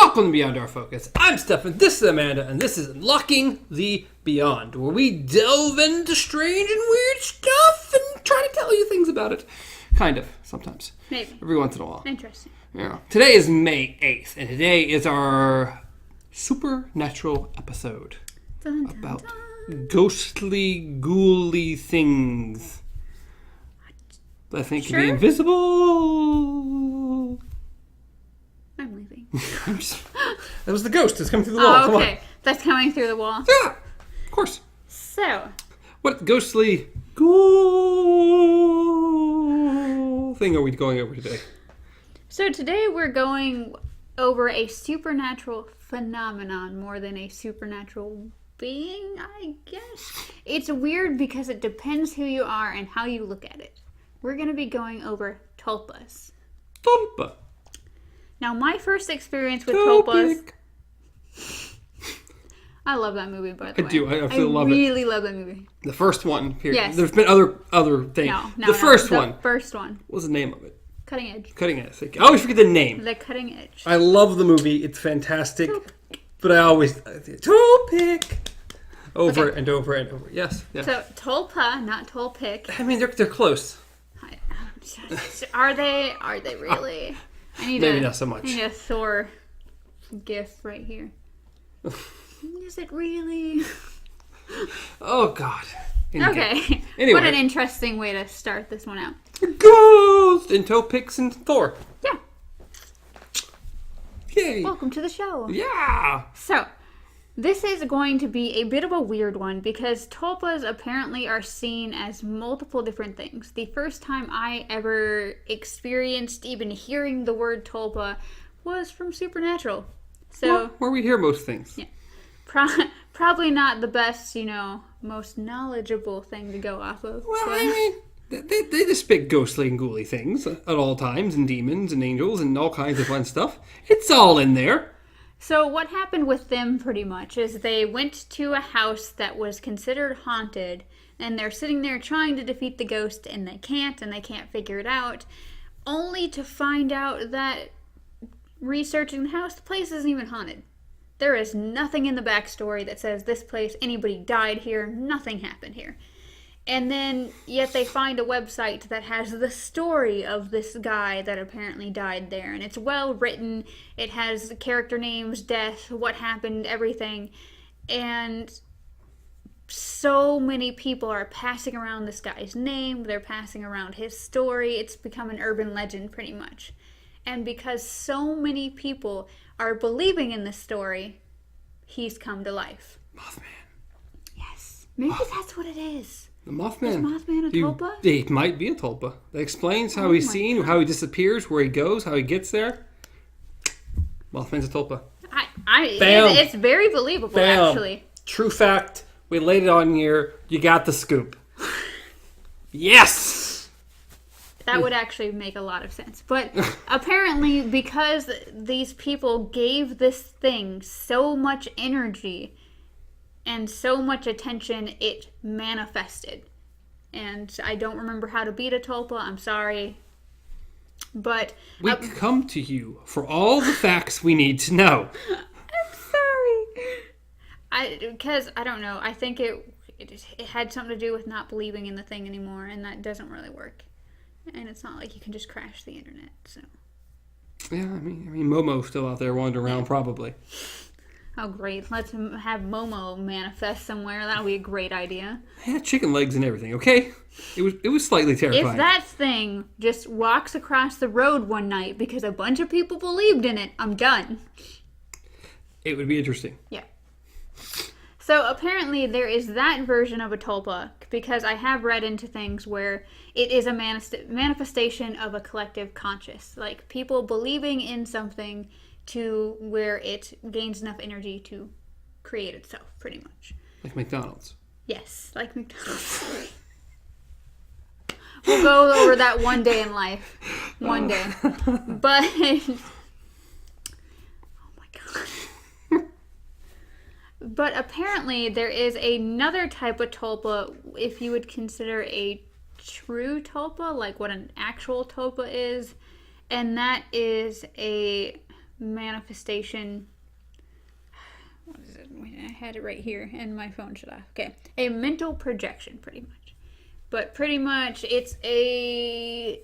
Welcome to Beyond Our Focus. I'm Stefan, this is Amanda, and this is Unlocking the Beyond, where we delve into strange and weird stuff and try to tell you things about it. Kind of, sometimes. Maybe. Every once in a while. Interesting. Yeah. Today is May 8th, and today is our supernatural episode Dun, dun, about dun. ghostly, ghouly things that I think can be Sure. invisible. I'm leaving. That was the ghost that's coming through the wall. Oh, Come okay. That's coming through the wall. on. Yeah, of course. So, What ghostly ghoul thing are we going over today? today we're going over a supernatural phenomenon more than a supernatural being, I guess. It's weird because it depends who you are and how you look at it. We're going to be going over tulpas. Tulpa. Now, my first experience with tulpas... Topic. I love that movie, by the way. I do. I absolutely love it. I really love that movie. The first one. Here. Yes. There's been other things. No, the first one. The first one. What was the name of it? Cutting Edge. Cutting Edge. I always forget the name. The Cutting Edge. I love the movie. It's fantastic. But I always... Topic. Over and over and over. Yes. Yeah. So, tulpa, not tulpic. I mean, they're close. Are they? Are they really? I need Maybe not so much. I need a Thor gif right here. Is it really? Oh, God. Okay. Anyway. What an interesting way to start this one out. Ghost and Topics and Thor. Yeah. Yay. Welcome to the show. Yeah. So, this is going to be a bit of a weird one because tulpas apparently are seen as multiple different things. The first time I ever experienced even hearing the word tulpa was from Supernatural. So, Where we hear most things. yeah. Probably not the best, most knowledgeable thing to go off of. Well, but- I mean, they just spit ghostly and ghouly things at all times, and demons and angels and all kinds of fun stuff. It's all in there. So what happened with them pretty much is they went to a house that was considered haunted, and they're sitting there trying to defeat the ghost, and they can't figure it out, only to find out that researching the house, the place isn't even haunted. There is nothing in the backstory that says this place, anybody died here, nothing happened here. And then, yet they find a website that has the story of this guy that apparently died there. And it's well written. It has character names, death, what happened, everything. And so many people are passing around this guy's name. They're passing around his story. It's become an urban legend pretty much. And because so many people are believing in this story, he's come to life. Mothman. Yes. Maybe that's what it is. The Mothman. Is Mothman a tulpa? It might be a tulpa. That explains how he's seen, how he disappears, where he goes, how he gets there. Mothman's a tulpa. It's very believable, Bam. actually. True fact. We laid it on here. You got the scoop. Yes! That would actually make a lot of sense. But apparently, because these people gave this thing so much energy and so much attention, it manifested. And I don't remember how to beat a tulpa. I'm sorry. But We come to you for all the facts we need to know. I'm sorry. Because, I don't know. I think it had something to do with not believing in the thing anymore. And that doesn't really work. And it's not like you can just crash the internet, so. Yeah, I mean, Momo's still out there wandering around, probably. Oh, great. Let's have Momo manifest somewhere. That'll be a great idea. It had chicken legs and everything, okay? It was slightly terrifying. If that thing just walks across the road one night because a bunch of people believed in it, I'm done. It would be interesting. Yeah. So apparently there is that version of a tulpa, because I have read into things where it is a manifestation of a collective conscious. Like people believing in something to where it gains enough energy to create itself, pretty much. Like McDonald's. Yes, like McDonald's. We'll go over that one day in life. One day. But... oh my god. But apparently there is another type of tulpa, if you would consider a true tulpa, like what an actual tulpa is. And that is a manifestation. What is it? I had it right here, and my phone shut off. Okay, a mental projection, pretty much. But pretty much, it's a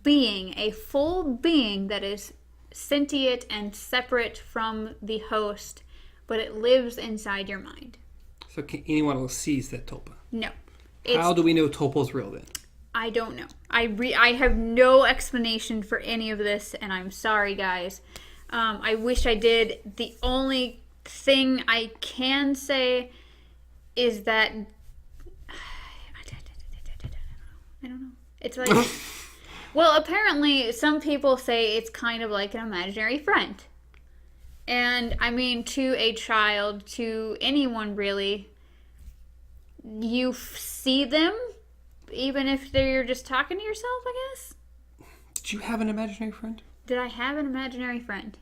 being, a full being that is sentient and separate from the host, but it lives inside your mind. So can anyone else sees that tulpa? No. How do we know tulpa's real then? I don't know. I have no explanation for any of this, and I'm sorry, guys. I wish I did. The only thing I can say is that I don't know. It's like, well, apparently some people say it's kind of like an imaginary friend. And I mean, to a child, to anyone really, you see them, even if you're just talking to yourself, I guess. Did you have an imaginary friend? Did I have an imaginary friend?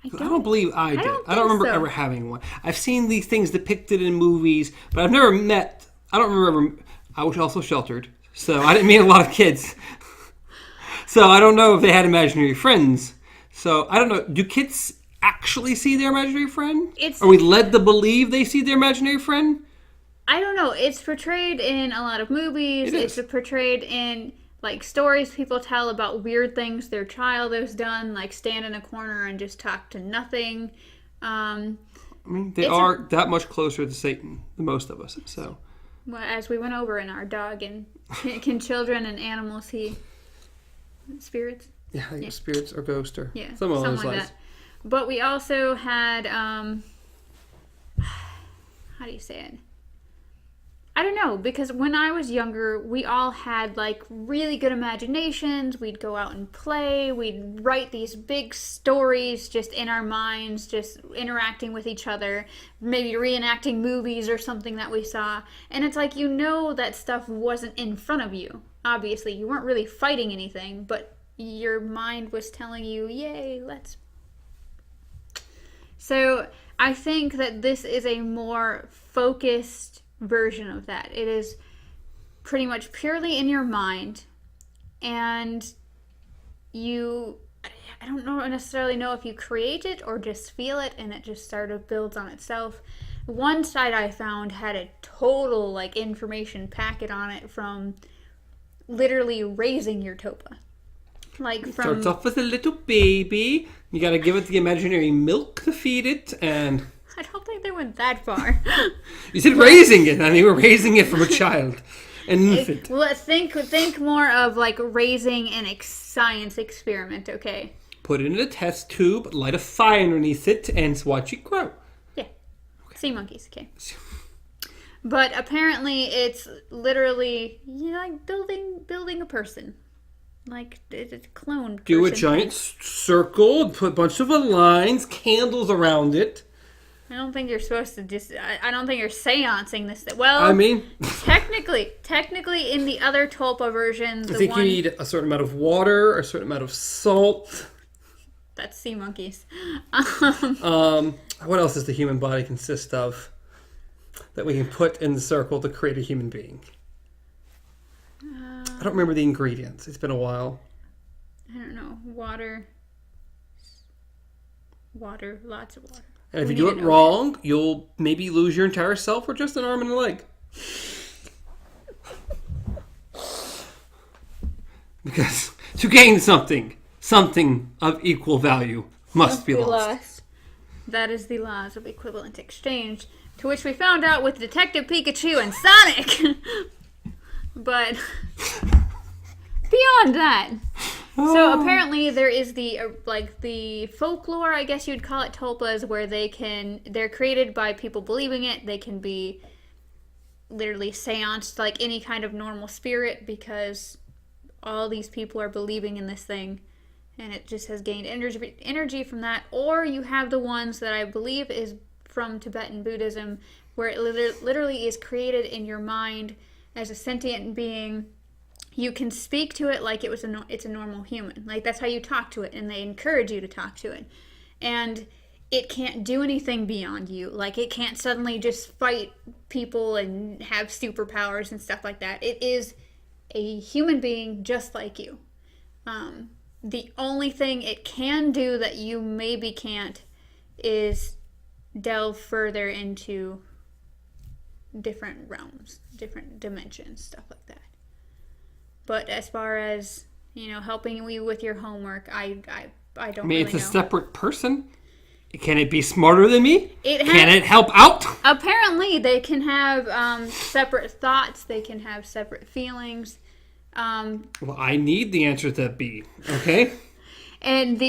I don't believe I did. I don't remember ever having one. I've seen these things depicted in movies, but I've never met. I don't remember. I was also sheltered, so I didn't meet a lot of kids. So I don't know if they had imaginary friends. So I don't know. Do kids actually see their imaginary friend? Are we led to believe they see their imaginary friend? I don't know. It's portrayed in a lot of movies. It's portrayed in like stories people tell about weird things their child has done, like stand in a corner and just talk to nothing. I mean, they are that much closer to Satan than most of us. So, well, as we went over in our dog, and can children and animals see spirits? Yeah, I think spirits or ghosts or something like that. But we also had how do you say it? I don't know, because when I was younger, we all had like really good imaginations. We'd go out and play. We'd write these big stories just in our minds, just interacting with each other, maybe reenacting movies or something that we saw. And it's like, that stuff wasn't in front of you. Obviously, you weren't really fighting anything, but your mind was telling you, yay, let's. So I think that this is a more focused version of that. It is pretty much purely in your mind, and I don't necessarily know if you create it or just feel it and it just sort of builds on itself. One site I found had a total like information packet on it from literally raising your tulpa. Like from starts off with a little baby. You got to give it the imaginary milk to feed it, and I don't think they went that far. You said raising it. I mean, we're raising it from a child, an infant. Well, think more of like raising an science experiment, okay? Put it in a test tube, light a fire underneath it, and watch it grow. Yeah. Okay. Sea monkeys, okay. But apparently it's literally like building a person. Like it's a clone person. Do a giant circle, put a bunch of lines, candles around it. I don't think you're supposed to just. I don't think you're seancing this. Well, I mean, technically, in the other tulpa version, I think you need a certain amount of water, a certain amount of salt. That's sea monkeys. What else does the human body consist of that we can put in the circle to create a human being? I don't remember the ingredients. It's been a while. I don't know. Water, lots of water. And if you do it wrong, you'll maybe lose your entire self or just an arm and a leg. Because to gain something of equal value must be lost. That is the laws of equivalent exchange, to which we found out with Detective Pikachu and Sonic. But beyond that, so apparently there is the folklore, I guess you'd call it, tulpas, where they're created by people believing it. They can be literally seanced like any kind of normal spirit because all these people are believing in this thing, and it just has gained energy from that. Or you have the ones that I believe is from Tibetan Buddhism, where it literally is created in your mind as a sentient being. You can speak to it like it's a normal human. Like that's how you talk to it, and they encourage you to talk to it. And it can't do anything beyond you. Like it can't suddenly just fight people and have superpowers and stuff like that. It is a human being just like you. The only thing it can do that you maybe can't is delve further into different realms, different dimensions, stuff like that. But as far as, helping you with your homework, I don't really know. It's a separate person. Can it be smarter than me? Can it help out? Apparently, they can have separate thoughts. They can have separate feelings. Well, I need the answer to B, okay? And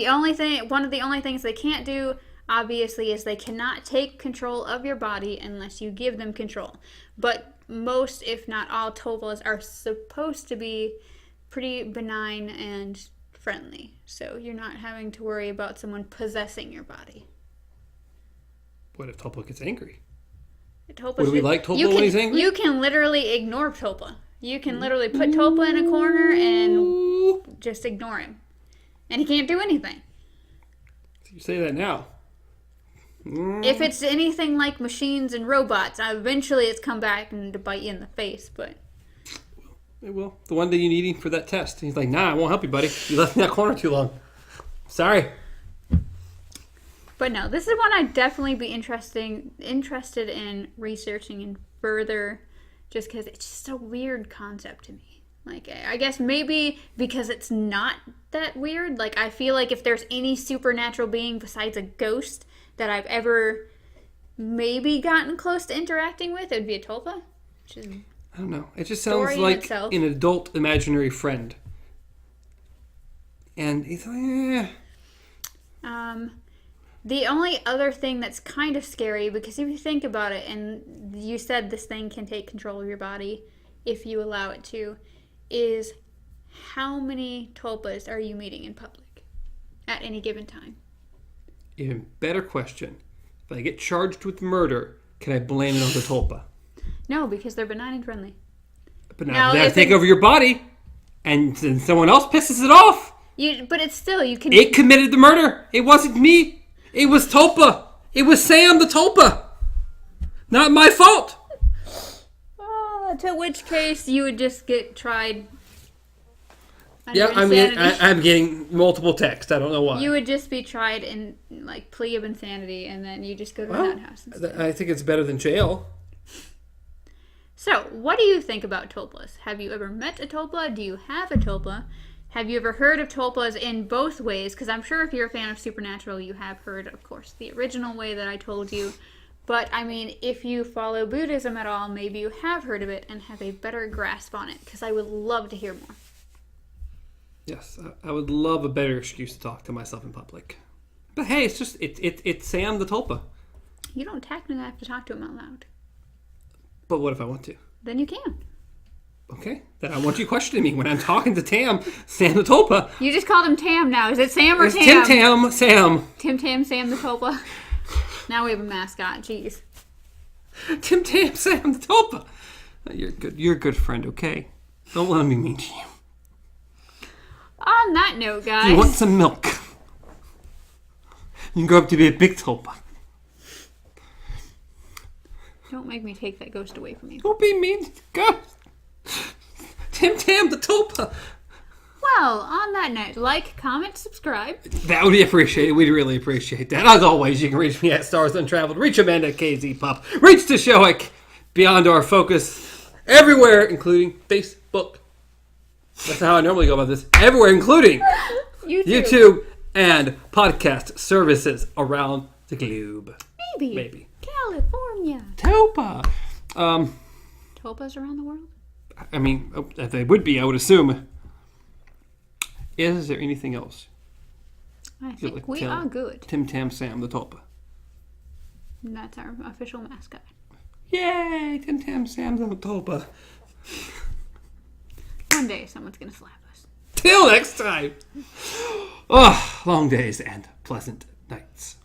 one of the only things they can't do, obviously, is they cannot take control of your body unless you give them control. But most, if not all, tulpas are supposed to be pretty benign and friendly. So you're not having to worry about someone possessing your body. What if Tulpa gets angry? Tulpa Would we like Tulpa when he's angry? You can literally ignore Tulpa. You can literally put Tulpa in a corner and just ignore him. And he can't do anything. You say that now. If it's anything like machines and robots, eventually it's come back and to bite you in the face, but... It will. The one day you need him for that test. He's like, nah, I won't help you, buddy. You left me in that corner too long. Sorry. But no, this is one I'd definitely be interested in researching and further, just because it's just a weird concept to me. Like, I guess maybe because it's not that weird. Like, I feel like if there's any supernatural being besides a ghost that I've ever maybe gotten close to interacting with, it would be a tulpa. Which is, I don't know. It just sounds like an adult imaginary friend. And he's like, The only other thing that's kind of scary, because if you think about it, and you said this thing can take control of your body if you allow it to, is how many tulpas are you meeting in public at any given time? Even better question. If I get charged with murder, can I blame it on the tulpa? No, because they're benign and friendly. But now they take over your body, and then someone else pisses it off. But it's still, you can... It committed the murder. It wasn't me. It was Tulpa. It was Sam the Tulpa. Not my fault. To which case you would just get tried. Yeah, I'm getting multiple texts. I don't know why. You would just be tried in like plea of insanity, and then you just go to a nut house instead. I think it's better than jail. So, what do you think about tulpas? Have you ever met a tulpa? Do you have a tulpa? Have you ever heard of tulpas in both ways? Because I'm sure if you're a fan of Supernatural, you have heard, of course, the original way that I told you. But, I mean, if you follow Buddhism at all, maybe you have heard of it and have a better grasp on it. Because I would love to hear more. Yes, I would love a better excuse to talk to myself in public. But hey, it's just, it's Sam the Tulpa. You don't technically have to talk to him out loud. But what if I want to? Then you can. Okay, then I want you questioning me when I'm talking to Sam the Tulpa. You just called him Tam now. Is it Sam or it's Tam? Tim Sam. Tim Sam the Tulpa. Now we have a mascot. Jeez. Tim Sam the Tulpa. You're a good friend, okay? Don't let me mean to you. On that note, guys. If you want some milk, you can grow up to be a big tulpa. Don't make me take that ghost away from you. Don't be mean to the ghost. Tam the tulpa. Well, on that note, like, comment, subscribe. That would be appreciated. We'd really appreciate that. As always, you can reach me at Stars Untraveled. Reach Amanda at KZ Pop. Reach the show at Beyond Our Focus. Everywhere, including Facebook. That's not how I normally go about this. Everywhere, including YouTube and podcast services around the globe. Maybe. California. Tulpa. Tulpas around the world? I mean, they would be, I would assume. Is there anything else? I think we are good. Tam Sam the Tulpa. And that's our official mascot. Yay! Tam Sam the Tulpa. One day someone's going to slap us. Till next time. Oh, long days and pleasant nights.